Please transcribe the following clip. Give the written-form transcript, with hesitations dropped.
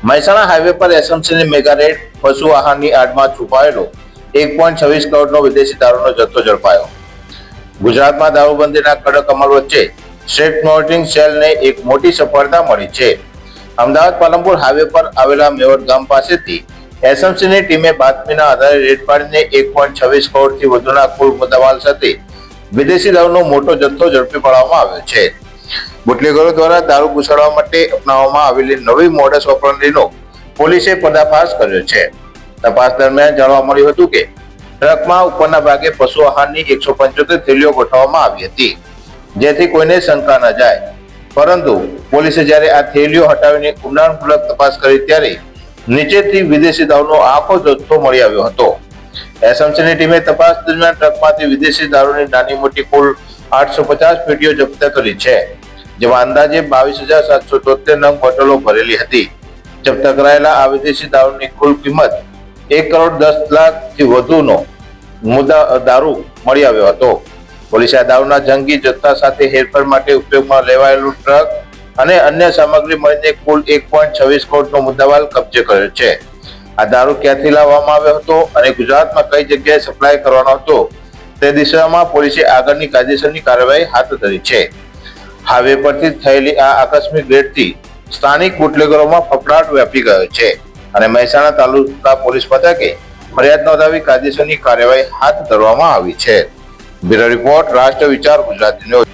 Mehsana highway પર એસએમસીની mega red, પશુ આહારની આડમાં છુપાયેલો 1.26 કરોડનો વિદેશી દારૂનો જથ્થો ઝડપાયો. ગુજરાતમાં દારૂબંધીના કડક અમલ વચ્ચે સ્ટેટ મોનિટરિંગ સેલને એક મોટી સફળતા મળી છે. અમદાવાદ પાલનપુર હાઈવે પર આવેલા મેવડ ગામ પાસેથી એસએમસીની ટીમે બાતમીના આધારે રેડ પાડીને 1.26 કરોડથી વધુના કુલ મુદ્દામાલ સાથે વિદેશી દારૂનો મોટો જથ્થો ઝડપી પાડવામાં આવ્યો છે. બુટલેગરો દ્વારા દારૂ ઘુસાડવા માટે અપનાવવામાં આવેલી નવી મોડસ ઓપરેન્ડીનો પોલીસે પર્દાફાશ કર્યો છે. તપાસ દરમિયાન જાણવા મળ્યું હતું કે ટ્રકમાં ઉપરના ભાગે પશુ આહારની 175 થેલીઓ ગોઠવવામાં આવી હતી, જેથી કોઈને શંકા ન જાય. પરંતુ પોલીસે જ્યારે આ થેલીઓ હટાવીને ઊંડાણપૂર્વક તપાસ કરી ત્યારે નીચેથી વિદેશી દારૂનો આખો જથ્થો મળી આવ્યો હતો. એસએમસીની ટીમે તપાસ દરમિયાન ટ્રકમાંથી વિદેશી દારૂની નાની મોટી કુલ 850 પેટીઓ જપ્ત કરી છે, જેમાં અંદાજે 22,773 નંગ બોટલો ભરેલી હતી. જપ્ત કરાયેલા આ વિદેશી દારૂની કુલ કિંમત 1,10,00,000થી વધુનો મુદ્દા દારૂ મળી આવ્યો હતો. પોલીસે આ દારૂના જંગી જથ્થા સાથે હેરફેર માટે ઉપયોગમાં લેવાયેલું ટ્રક અને અન્ય સામગ્રી મળીને કુલ 1.26 કરોડનો મુદ્દામાલ કબજે કર્યો છે. આ દારૂ ક્યાંથી લાવવામાં આવ્યો હતો અને ગુજરાતમાં કઈ જગ્યાએ સપ્લાય કરવાનો હતો તે દિશામાં પોલીસે આગળની કાયદેસરની કાર્યવાહી હાથ ધરી છે. હાઈવે પરથી થયેલી આ આકસ્મિક રેડથી સ્થાનિક બુટલેગરોમાં ફફડાટ વ્યાપી ગયો છે અને મહેસાણા તાલુકા પોલીસ મથકે ફરિયાદ નોંધાવી કાયદેસરની કાર્યવાહી હાથ ધરવામાં આવી છે. બ્યુરો રિપોર્ટ, રાષ્ટ્ર વિચાર, ગુજરાતી ન્યૂઝ.